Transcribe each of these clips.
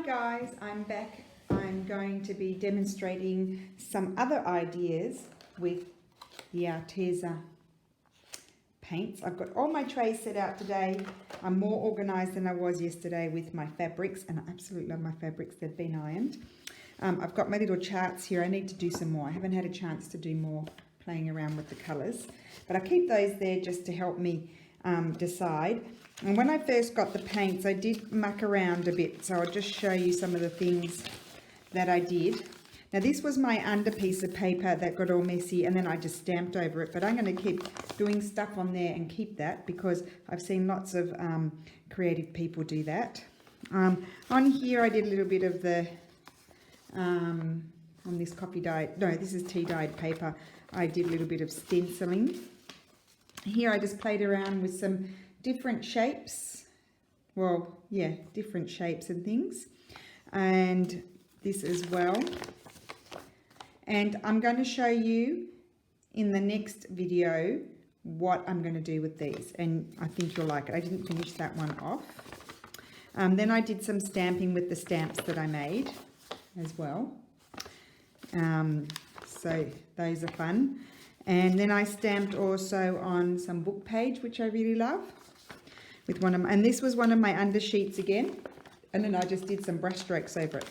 guys, I'm back. I'm going to be demonstrating some other ideas with the Arteza paints. I've got all my trays set out today. I'm more organized than I was yesterday with my fabrics, and I absolutely love my fabrics. They've been ironed. I've got my little charts here. I need to do some more. I haven't had a chance to do more playing around with the colors, but I keep those there just to help me decide. And when I first got the paints, I did muck around a bit, so I'll just show you some of the things that I did. Now this was my under piece of paper that got all messy, and then I just stamped over it, but I'm going to keep doing stuff on there and keep that because I've seen lots of creative people do that. On here I did a little bit of the on this coffee dyed, no, this is tea dyed paper. I did a little bit of stenciling. Here I just played around with some different shapes, well, yeah, different shapes and things, and this as well. And I'm going to show you in the next video what I'm going to do with these, and I think you'll like it. I didn't finish that one off. Then I did some stamping with the stamps that I made as well, so those are fun. And then I stamped also on some book page, which I really love, with one of my, and this was one of my undersheets again, and then I just did some brush strokes over it.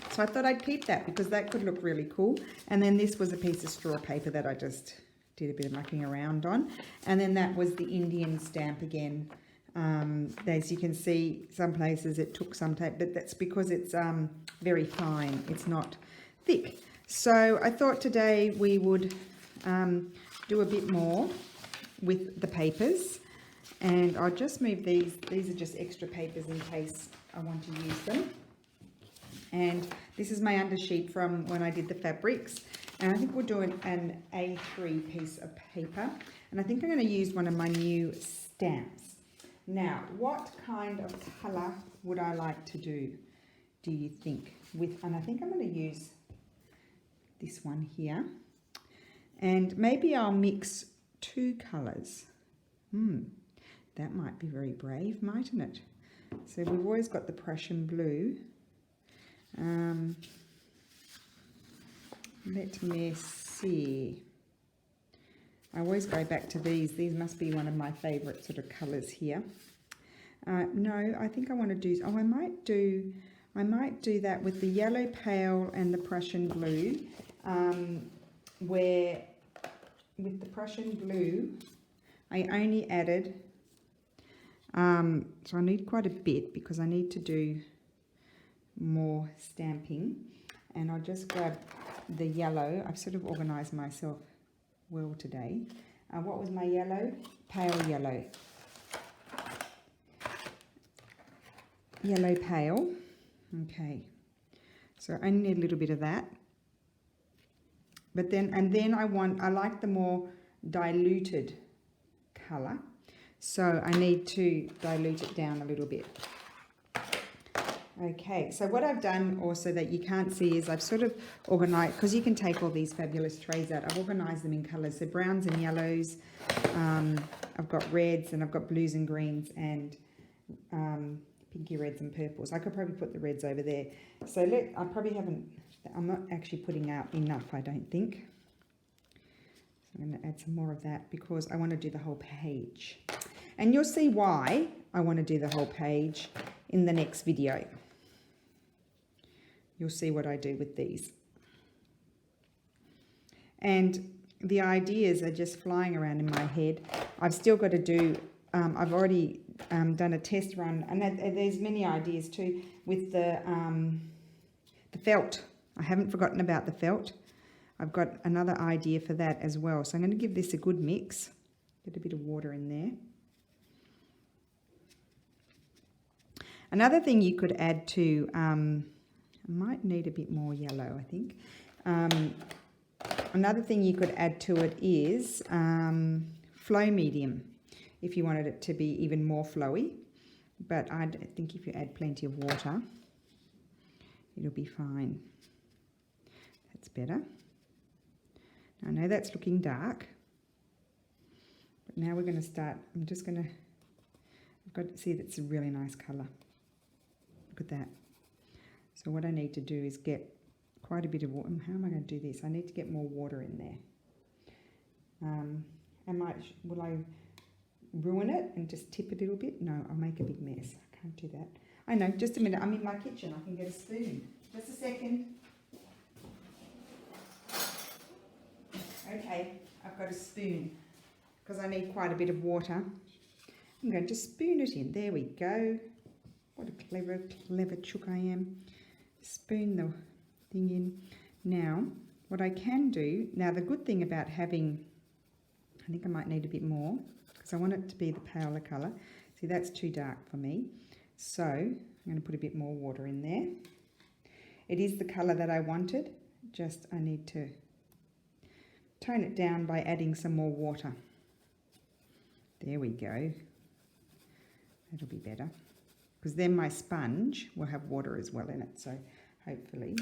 So I thought I'd keep that because that could look really cool. And then this was a piece of straw paper that I just did a bit of mucking around on. And then that was the Indian stamp again. As you can see, some places it took some tape, but that's because it's very fine. It's not thick. So I thought today we would do a bit more with the papers. And I'll just move these. These are just extra papers in case I want to use them. And this is my undersheet from when I did the fabrics. And I think we'll do an A3 piece of paper. And I think I'm going to use one of my new stamps. Now, what kind of colour would I like to do you think? And I think I'm going to use this one here. And maybe I'll mix two colours. That might be very brave, mightn't it? So we've always got the Prussian blue. Let me see. I always go back to these. These must be one of my favourite sort of colours here. No, I think I want to do. Oh, I might do that with the yellow pale and the Prussian blue. Where with the Prussian blue, I only added. So I need quite a bit because I need to do more stamping, and I'll just grab the yellow. I've sort of organised myself well today. What was my yellow? Pale yellow. Yellow pale. Okay, so I only need a little bit of that. But then, and then I like the more diluted colour, so I need to dilute it down a little bit. Okay, so what I've done also that you can't see is I've sort of organised, because you can take all these fabulous trays out, I've organised them in colours, so browns and yellows, I've got reds, and I've got blues and greens, and pinky reds and purples. I could probably put the reds over there. So I probably haven't, I'm not actually putting out enough, I don't think. So I'm going to add some more of that because I want to do the whole page. And you'll see why I want to do the whole page in the next video. You'll see what I do with these. And the ideas are just flying around in my head. I've still got to do, I've already done a test run, and there's many ideas too with the felt. I haven't forgotten about the felt. I've got another idea for that as well. So I'm going to give this a good mix. Get a bit of water in there. Another thing you could add to, I might need a bit more yellow, I think. Another thing you could add to it is flow medium, if you wanted it to be even more flowy. But I think if you add plenty of water, it'll be fine. That's better. I know that's looking dark, but now we're going to start. I'm just going to, I've got to see that's a really nice colour. Look at that. So what I need to do is get quite a bit of water. How am I going to do this? I need to get more water in there. Will I ruin it and just tip a little bit? No, I'll make a big mess. I can't do that. I know, just a minute. I'm in my kitchen. I can get a spoon. Just a second. Okay, I've got a spoon because I need quite a bit of water. I'm going to just spoon it in. There we go. What a clever chook I am. Spoon the thing in. Now, what I can do, now the good thing about having, I think I might need a bit more because I want it to be the paler colour. See, that's too dark for me. So I'm going to put a bit more water in there. It is the colour that I wanted, just I need to tone it down by adding some more water. There we go. That'll be better. Because then my sponge will have water as well in it, so hopefully.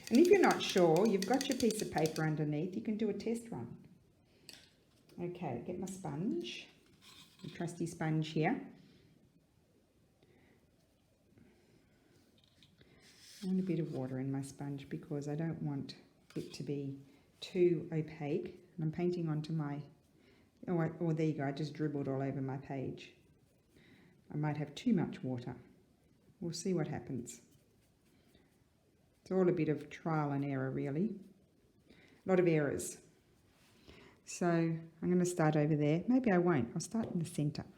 And if you're not sure, you've got your piece of paper underneath, you can do a test run. Okay, get my sponge, the trusty sponge here. I want a bit of water in my sponge because I don't want it to be too opaque. And I'm painting onto my, oh there you go, I just dribbled all over my page. I might have too much water. We'll see what happens. It's all a bit of trial and error, really. A lot of errors. So I'm going to start over there. Maybe I won't. I'll start in the centre-ish.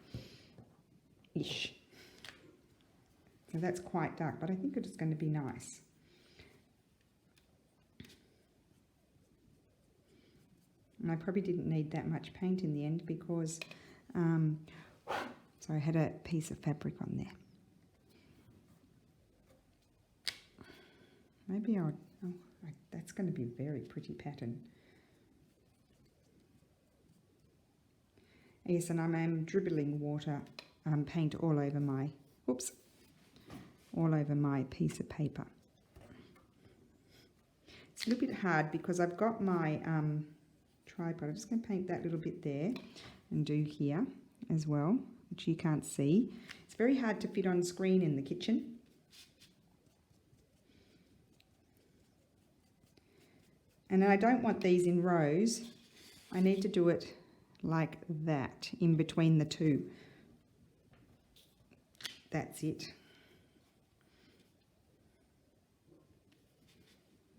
So that's quite dark, but I think it's going to be nice. And I probably didn't need that much paint in the end because so I had a piece of fabric on there. Maybe that's going to be a very pretty pattern. Yes, and I'm dribbling water, paint all over my, all over my piece of paper. It's a little bit hard because I've got my tripod. I'm just going to paint that little bit there and do here as well, which you can't see. It's very hard to fit on screen in the kitchen. And I don't want these in rows. I need to do it like that, in between the two. That's it.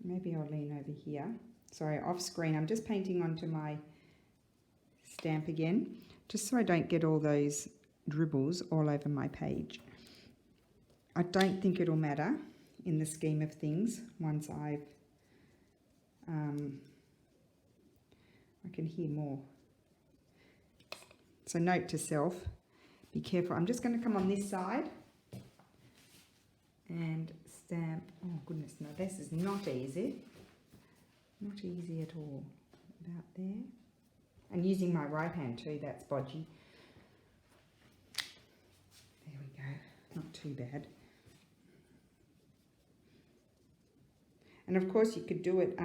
Maybe I'll lean over here. Sorry, off screen. I'm just painting onto my stamp again, just so I don't get all those dribbles all over my page. I don't think it'll matter in the scheme of things once I've I can hear more. So note to self, be careful. I'm just going to come on this side and stamp. Oh goodness, no, this is not easy. Not easy at all. About there. And using my right hand too, that's bodgy. There we go, not too bad. And of course you could do it,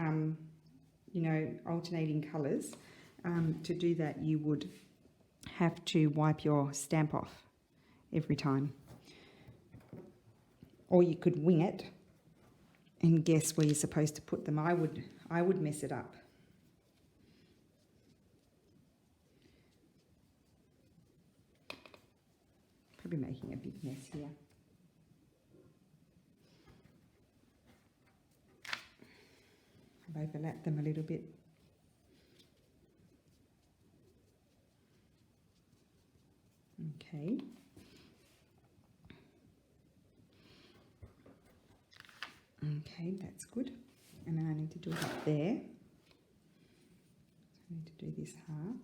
you know, alternating colours. To do that you would have to wipe your stamp off every time. Or you could wing it and guess where you're supposed to put them. I would mess it up. Probably making a big mess here. I've overlapped them a little bit. Okay. Okay, that's good. And then I need to do it up there. So I need to do this half.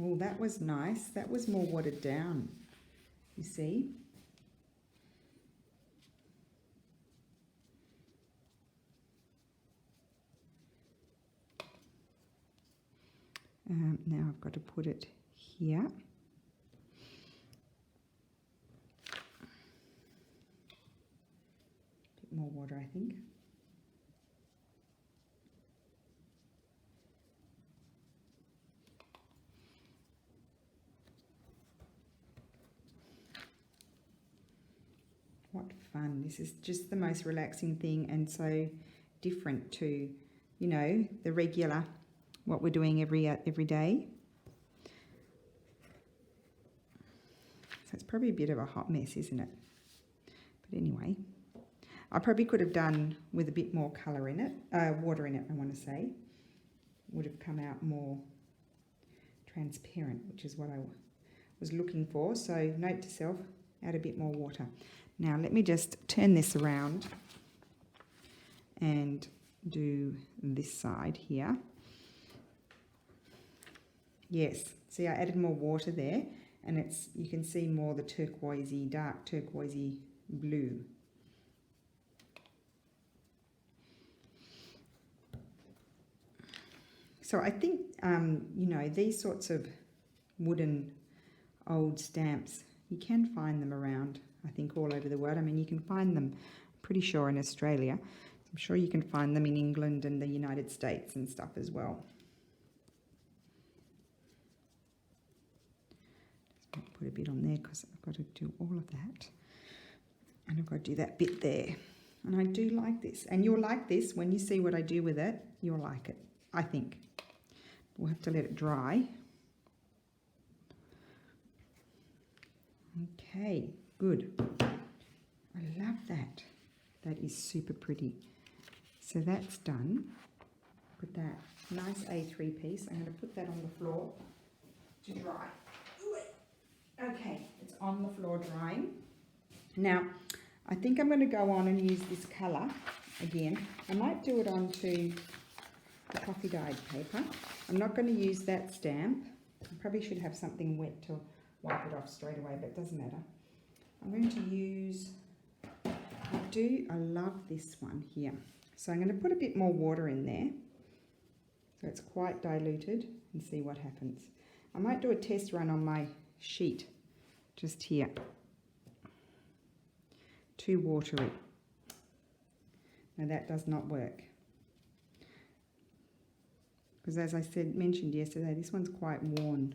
Oh, that was nice. That was more watered down, you see. Now I've got to put it here. A bit more water, I think. fun. This is just the most relaxing thing and so different to, you know, the regular, what we're doing every day. So it's probably a bit of a hot mess, isn't it? But anyway, I probably could have done with a bit more colour in it, water in it, I want to say. Would have come out more transparent, which is what I was looking for. So note to self, add a bit more water. Now let me just turn this around and do this side here. Yes, see I added more water there, and it's, you can see more the turquoisey, dark turquoisey blue. So I think, you know, these sorts of wooden old stamps, you can find them around, I think, all over the world. I mean, you can find them, pretty sure, in Australia. I'm sure you can find them in England and the United States and stuff as well. Just put a bit on there because I've got to do all of that. And I've got to do that bit there. And I do like this. And you'll like this. When you see what I do with it, you'll like it, I think. We'll have to let it dry. Okay, good. I love that. That is super pretty. So that's done. Put that nice A3 piece. I'm going to put that on the floor to dry. Okay, it's on the floor drying. Now, I think I'm going to go on and use this colour again. I might do it onto the coffee dyed paper. I'm not going to use that stamp. I probably should have something wet to wipe it off straight away, but it doesn't matter. I'm going to use, I love this one here. So I'm going to put a bit more water in there so it's quite diluted and see what happens. I might do a test run on my sheet just here. Too watery. Now that does not work. Because as I mentioned yesterday, this one's quite worn.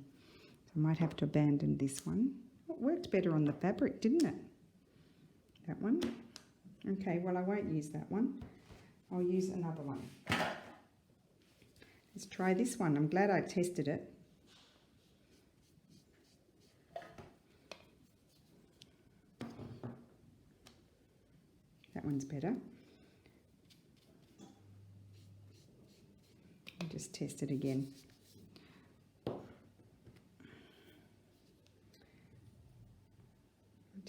So I might have to abandon this one. It worked better on the fabric, didn't it? That one. Okay, well I won't use that one. I'll use another one. Let's try this one. I'm glad I tested it. That one's better. I'll just test it again. I'll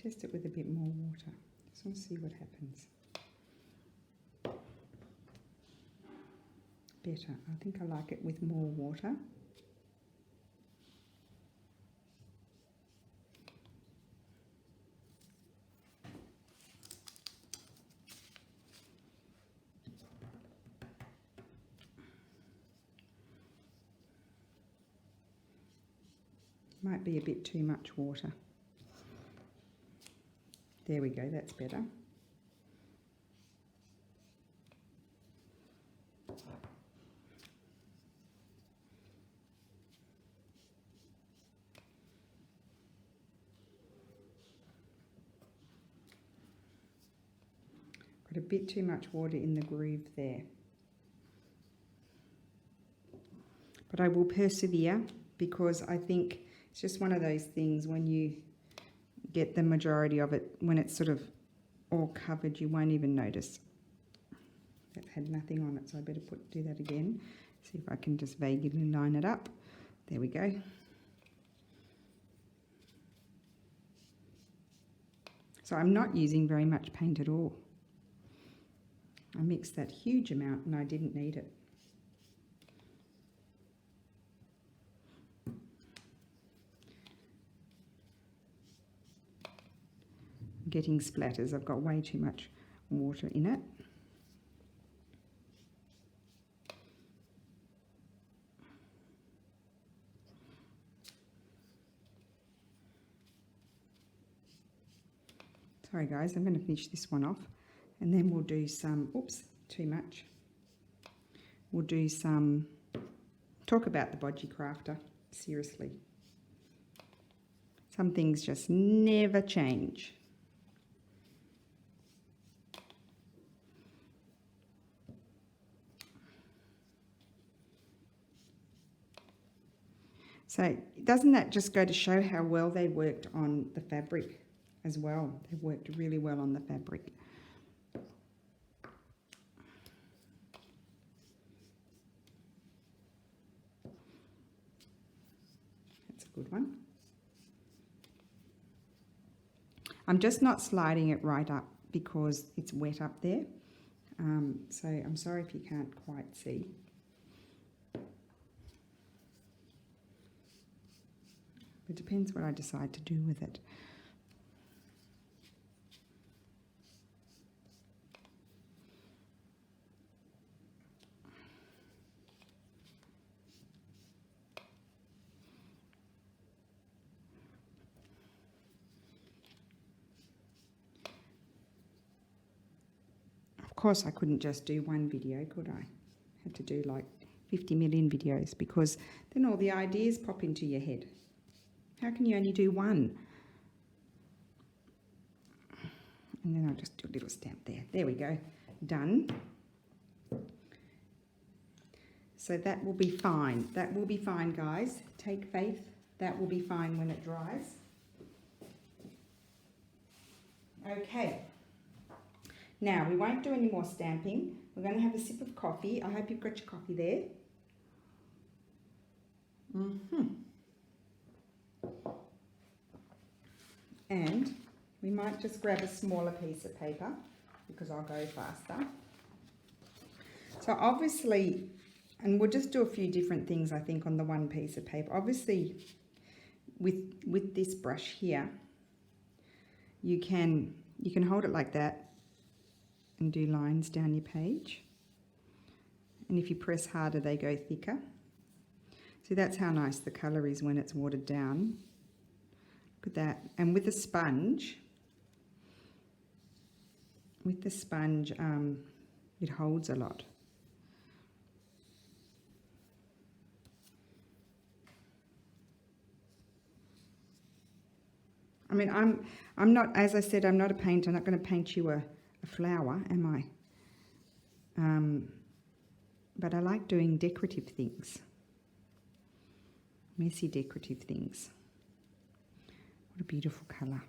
test it with a bit more water. Just want to see what happens. Better. I think I like it with more water. Might be a bit too much water. There we go, that's better. Got a bit too much water in the groove there. But I will persevere because I think it's just one of those things when you get the majority of it, when it's sort of all covered, you won't even notice. That had nothing on it, so I better do that again. See if I can just vaguely line it up. There we go. So I'm not using very much paint at all. I mixed that huge amount and I didn't need it. Getting splatters. I've got way too much water in it. Sorry guys, I'm going to finish this one off and then we'll do some, oops, too much. We'll do some, talk about the bodgy crafter, seriously. Some things just never change. So doesn't that just go to show how well they worked on the fabric as well? They worked really well on the fabric. That's a good one. I'm just not sliding it right up because it's wet up there. So I'm sorry if you can't quite see. It depends what I decide to do with it. Of course, I couldn't just do one video, could I? Had to do like 50 million videos because then all the ideas pop into your head. How can you only do one? And then I'll just do a little stamp there. There we go. Done. So that will be fine. That will be fine, guys. Take faith. That will be fine when it dries. Okay. Now, we won't do any more stamping. We're going to have a sip of coffee. I hope you've got your coffee there. And we might just grab a smaller piece of paper because I'll go faster. So obviously, and we'll just do a few different things, I think, on the one piece of paper. Obviously, with this brush here, you can hold it like that and do lines down your page. And if you press harder, they go thicker. See, that's how nice the colour is when it's watered down. Look at that. And with the sponge, it holds a lot. I mean, I'm not, as I said, I'm not a painter. I'm not going to paint you a flower, am I? But I like doing decorative things. Messy decorative things. What a beautiful colour.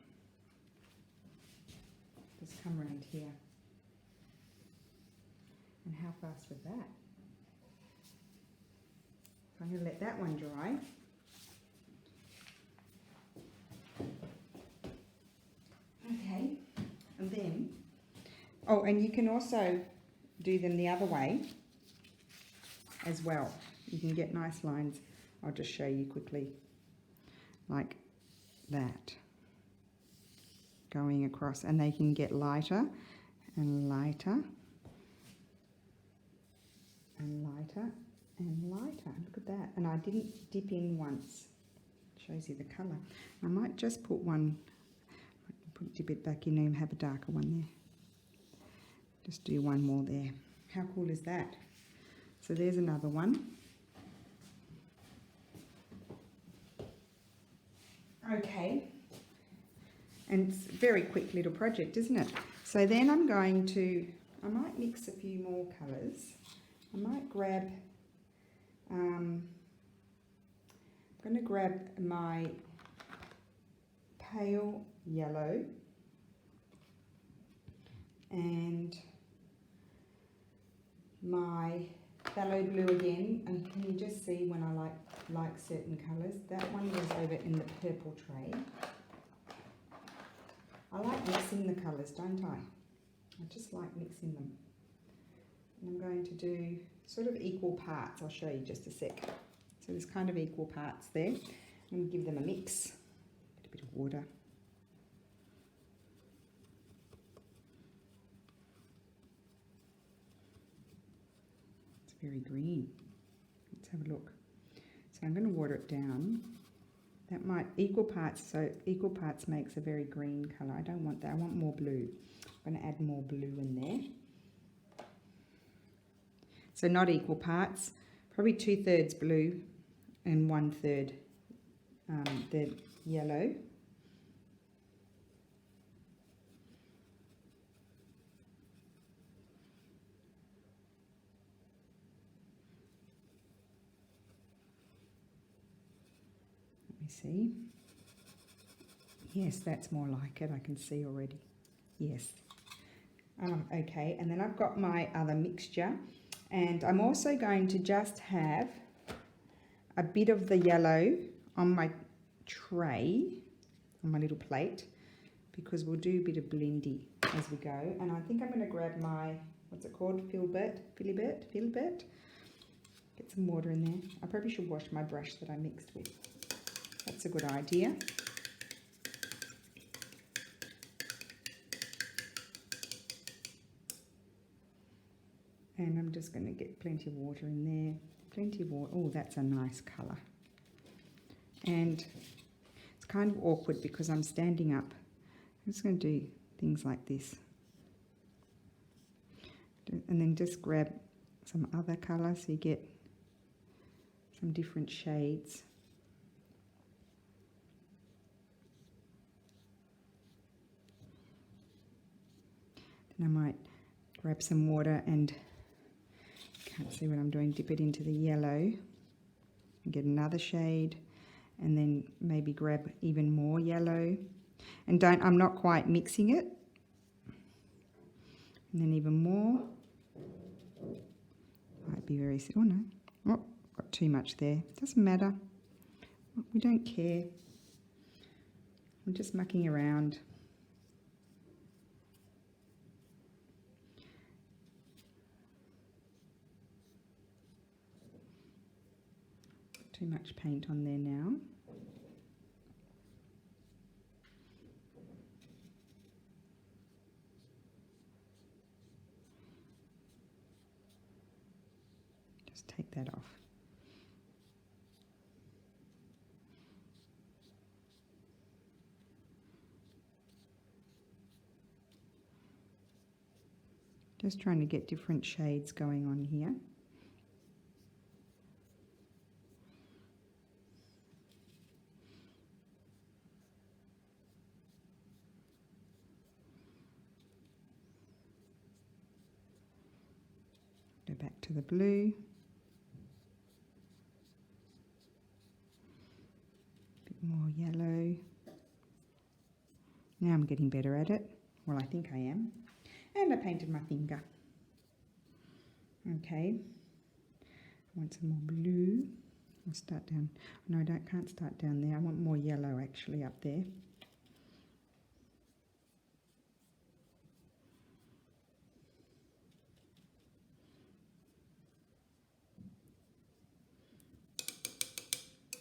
Just come around here. And how fast was that? So I'm going to let that one dry. Okay, and then, oh, and you can also do them the other way as well. You can get nice lines. I'll just show you quickly, like that, going across, and they can get lighter and lighter and lighter and lighter. Look at that. And I didn't dip in once. Shows you the colour. I might just put one, dip it back in and have a darker one there. Just do one more there. How cool is that? So there's another one. Okay. And it's a very quick little project, isn't it? So then I'm going to, I might mix a few more colours. I might grab, I'm going to grab my pale yellow and my phthalo blue again, and can you just see when I like certain colours? That one goes over in the purple tray. I like mixing the colours, don't I? I just like mixing them. And I'm going to do sort of equal parts. I'll show you just a sec. So there's kind of equal parts there. And give them a mix. Get a bit of water. It's very green. Let's have a look. So I'm going to water it down. That might, equal parts, so equal parts makes a very green colour. I don't want that, I want more blue. I'm going to add more blue in there. So not equal parts, probably 2/3 blue and 1/3 the yellow. me see. Yes, that's more like it. I can see already. Yes. Okay, and then I've got my other mixture, and I'm also going to just have a bit of the yellow on my tray, on my little plate, because we'll do a bit of blendy as we go. And I think I'm going to grab my, what's it called, filbert, get some water in there. I probably should wash my brush that I mixed with. That's a good idea. And I'm just going to get plenty of water in there. Plenty of water. Oh, that's a nice colour. And it's kind of awkward because I'm standing up. I'm just going to do things like this. And then just grab some other colour so you get some different shades. Then I might grab some water and, can't see what I'm doing, dip it into the yellow and get another shade, and then maybe grab even more yellow. And I'm not quite mixing it. And then even more. Might be very, oh no, oh, got too much there. Doesn't matter. We don't care. I'm just mucking around. Too much paint on there now. Just take that off. Just trying to get different shades going on here. Go back to the blue. A bit more yellow. Now I'm getting better at it. Well, I think I am. And I painted my finger. Okay. I want some more blue. I'll start down. No, I can't start down there. I want more yellow actually up there.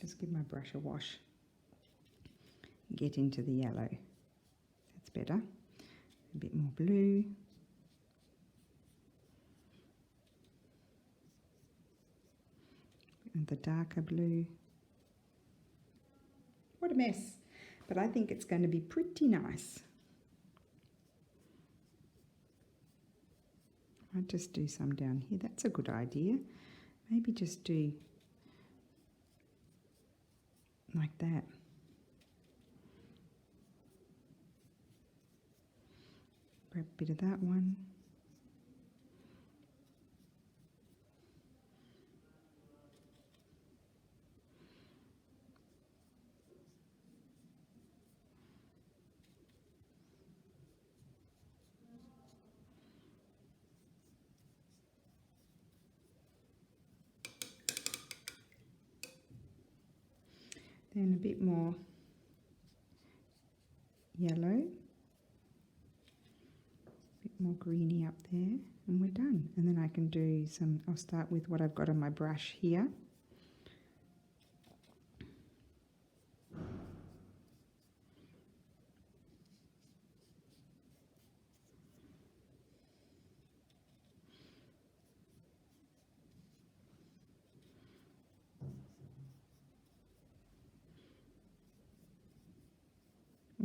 Just give my brush a wash. Get into the yellow. That's better. A bit more blue. And the darker blue. What a mess. But I think it's going to be pretty nice. I'll just do some down here. That's a good idea. Maybe just do like that. Grab a bit of that one. Then a bit more yellow, a bit more greeny up there, and we're done. And then I can do some, I'll start with what I've got on my brush here.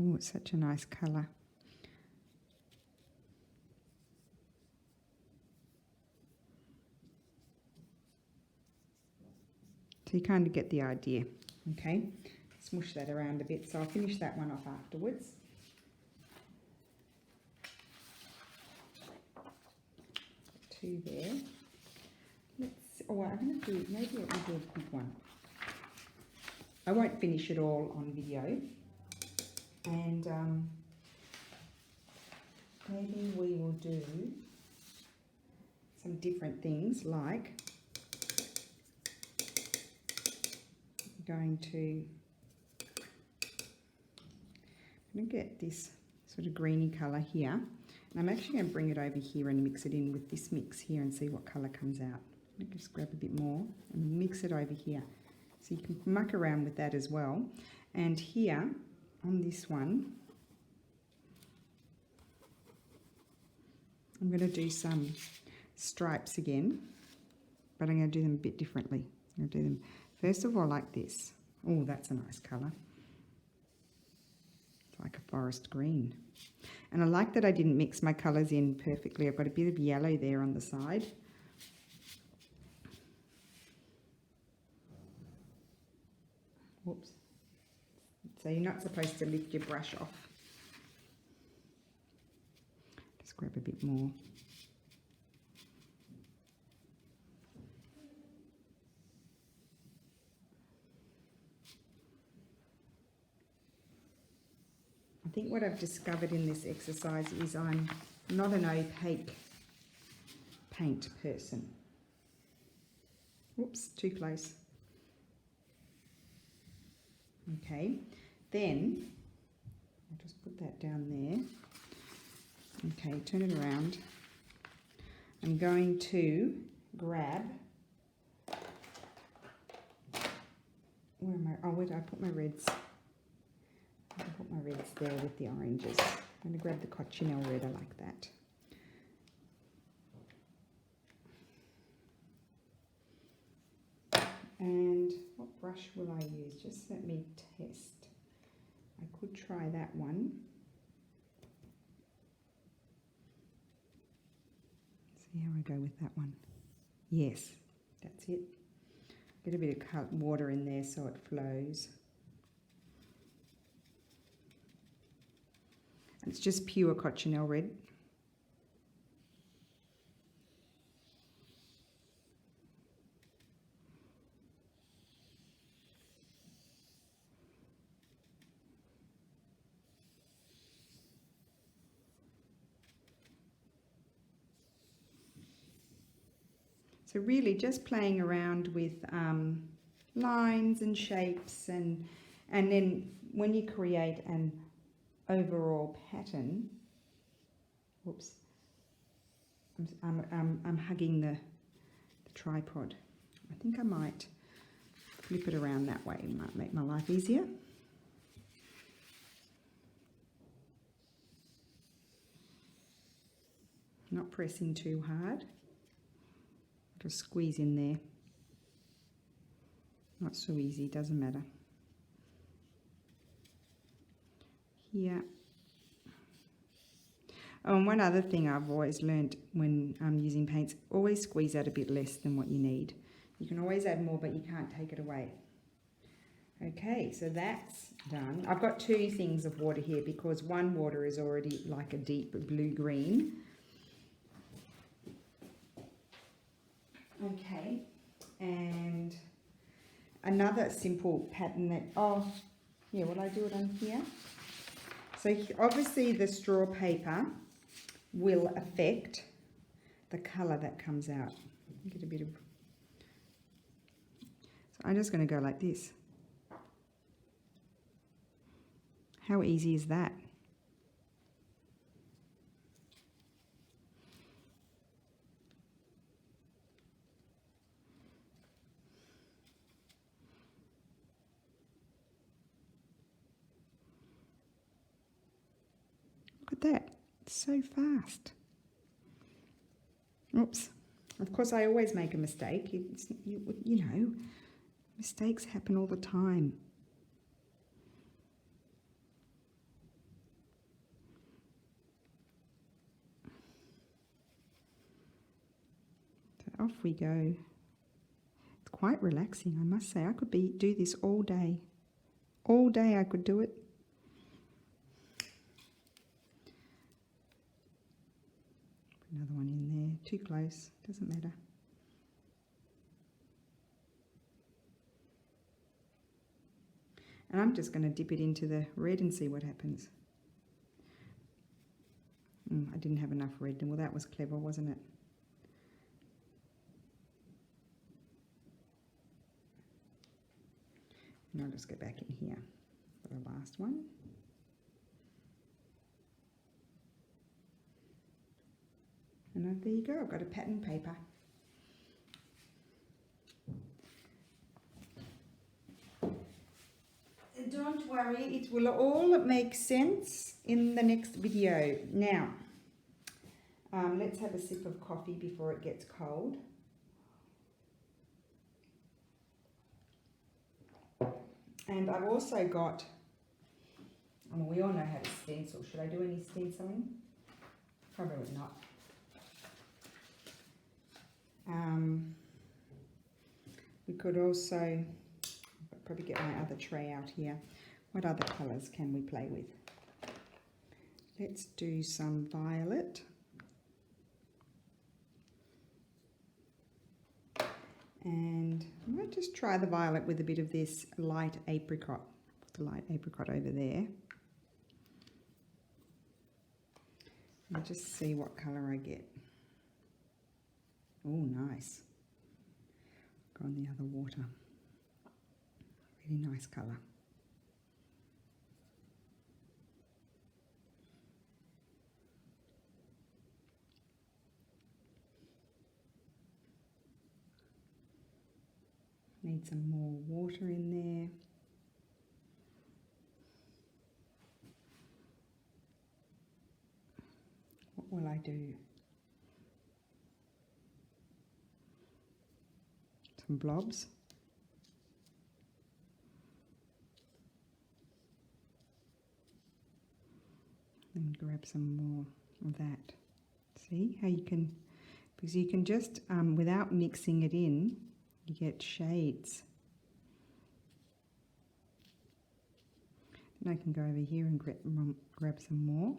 Oh, it's such a nice colour. So you kind of get the idea, okay? Smush that around a bit, so I'll finish that one off afterwards. Two there. Let's, oh, I'm going to do, maybe I'll do a big one. I won't finish it all on video, and maybe we will do some different things, like I'm going to get this sort of greeny colour here, and I'm actually going to bring it over here and mix it in with this mix here and see what colour comes out. I'm going to just grab a bit more and mix it over here, so you can muck around with that as well. And here on this one, I'm going to do some stripes again, but I'm going to do them a bit differently. I'm going to do them first of all like this. Oh, that's a nice colour. It's like a forest green. And I like that I didn't mix my colours in perfectly. I've got a bit of yellow there on the side. Whoops. So you're not supposed to lift your brush off. Just grab a bit more. I think what I've discovered in this exercise is I'm not an opaque paint person. Whoops, too close. Okay, then I'll just put that down there. Okay, turn it around. I'm going to grab, where am I? Oh, where did I put my reds? I put my reds there with the oranges. I'm going to grab the cochineal red, I like that. And what brush will I use? Just let me test. I could try that one. See how I go with that one. Yes, that's it. Get a bit of water in there so it flows. It's just pure cochineal red. So really just playing around with lines and shapes, and then when you create an overall pattern, whoops, I'm hugging the tripod. I think I might flip it around that way. It might make my life easier. Not pressing too hard. Just squeeze in there. Not so easy, doesn't matter. Here. Oh, and one other thing I've always learned when I'm using paints, always squeeze out a bit less than what you need. You can always add more, but you can't take it away. Okay, so that's done. I've got two things of water here because one water is already like a deep blue-green. Okay, and another simple pattern that, oh, yeah, will I do it on here? So obviously the straw paper will affect the colour that comes out. Get a bit of, so I'm just going to go like this. How easy is that? Look at that, it's so fast. Oops, of course I always make a mistake. You know, mistakes happen all the time. So off we go. It's quite relaxing, I must say. I could do this all day. All day I could do it. Another one in there, too close, doesn't matter. And I'm just going to dip it into the red and see what happens. I didn't have enough red. Well, that was clever, wasn't it? And I'll just go back in here for the last one. And there you go, I've got a pattern paper. Don't worry, it will all make sense in the next video. Now, let's have a sip of coffee before it gets cold. And I've also got, we all know how to stencil. Should I do any stenciling? Probably not. We could also probably get my other tray out here. What other colours can we play with? Let's do some violet. And I might just try the violet with a bit of this light apricot. Put the light apricot over there. And just see what colour I get. Oh, nice. Go on the other water. Really nice colour. Need some more water in there. What will I do? Some blobs. And grab some more of that. See how you can, because you can just, without mixing it in, you get shades. And I can go over here and grab some more.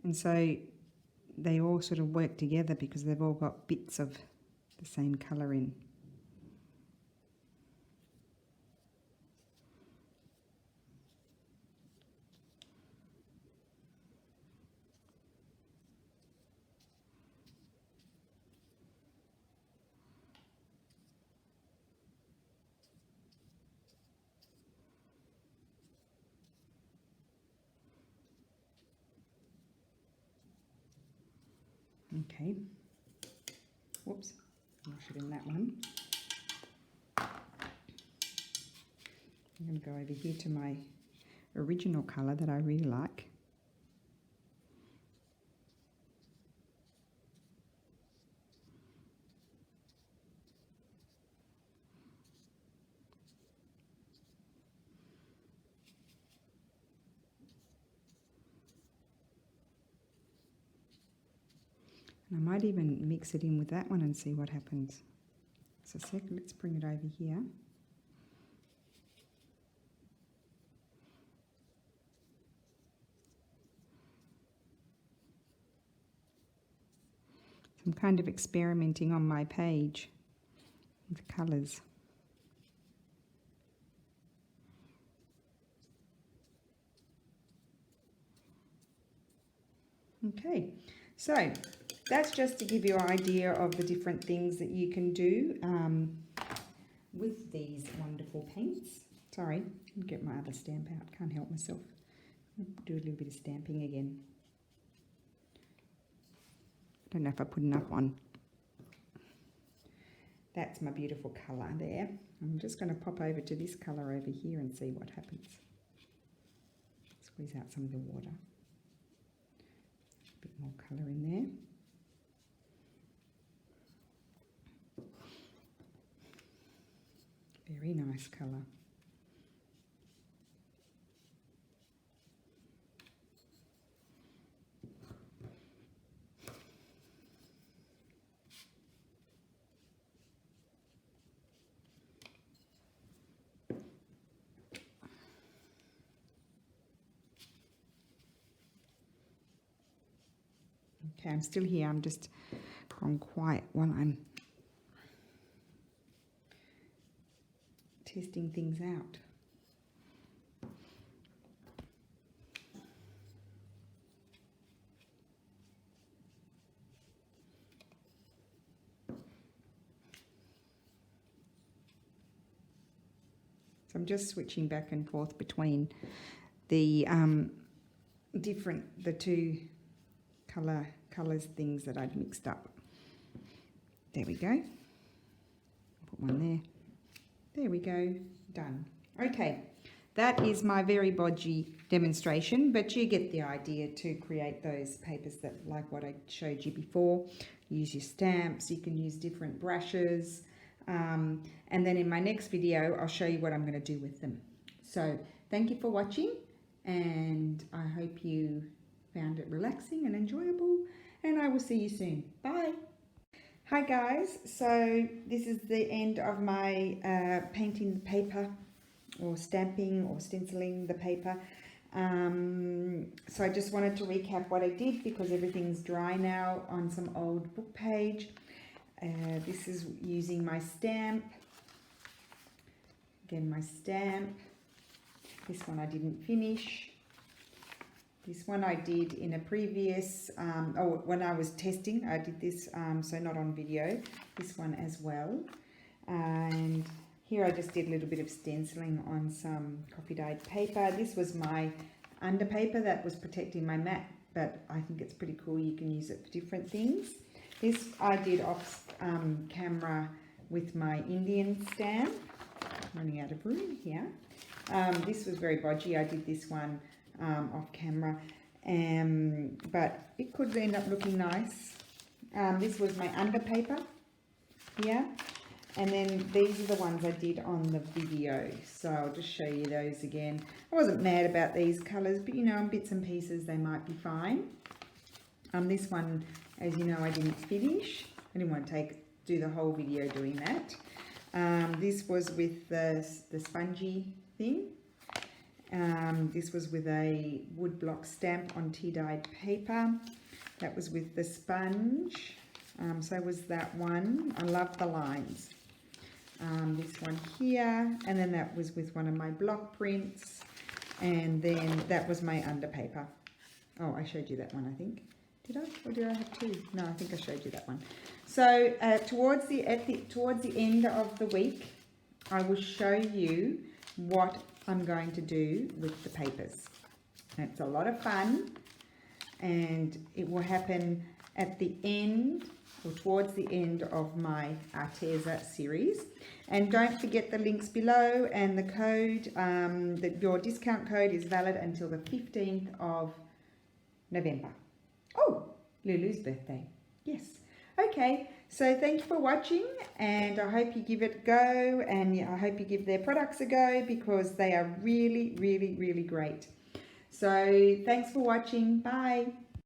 And so they all sort of work together because they've all got bits of the same colour in. Okay, whoops, I should have done that one. I'm going to go over here to my original colour that I really like. And I might even mix it in with that one and see what happens. So second, let's bring it over here. So I'm kind of experimenting on my page with colours. Okay, so that's just to give you an idea of the different things that you can do with these wonderful paints. Sorry, I'll get my other stamp out, can't help myself. Do a little bit of stamping again. I don't know if I put enough on. That's my beautiful colour there. I'm just going to pop over to this colour over here and see what happens. Squeeze out some of the water. A bit more colour in there. Very nice colour. Okay, I'm still here. I'm just gone quiet while I'm testing things out. So I'm just switching back and forth between the the two colours things that I'd mixed up. There we go. Put one there. There we go. Done. Okay, that is my very bodgy demonstration, but you get the idea to create those papers that, like what I showed you before. Use your stamps, you can use different brushes, and then in my next video I'll show you what I'm going to do with them. So thank you for watching, and I hope you found it relaxing and enjoyable, and I will see you soon. Bye. Hi guys, so this is the end of my painting the paper, or stamping or stenciling the paper. So I just wanted to recap what I did, because everything's dry now on some old book page. This is using my stamp. Again, my stamp. This one I didn't finish. This one I did in a previous, when I was testing, I did this, so not on video. This one as well. And here I just did a little bit of stenciling on some coffee dyed paper. This was my under paper that was protecting my mat, but I think it's pretty cool. You can use it for different things. This I did off camera with my Indian stamp. Running out of room here. This was very bodgy. I did this one off camera, but it could end up looking nice. This was my under paper here, and then these are the ones I did on the video, so I'll just show you those again. I wasn't mad about these colours, but you know, in bits and pieces they might be fine. This one, as you know, I didn't finish. I didn't want to do the whole video doing that. This was with the spongy thing. This was with a woodblock stamp on tea-dyed paper. That was with the sponge. So was that one. I love the lines. This one here, and then that was with one of my block prints, and then that was my under paper. Oh, I showed you that one, I think. Did I? Or did I have two? No, I think I showed you that one. So towards the end of the week, I will show you what I'm going to do with the papers. It's a lot of fun, and it will happen at the end, or towards the end of my Arteza series. And don't forget the links below, and the code, your discount code is valid until the 15th of November. Oh, Lulu's birthday. Yes. Okay, so thank you for watching, and I hope you give it a go, and I hope you give their products a go, because they are really, really, really great. So thanks for watching. Bye.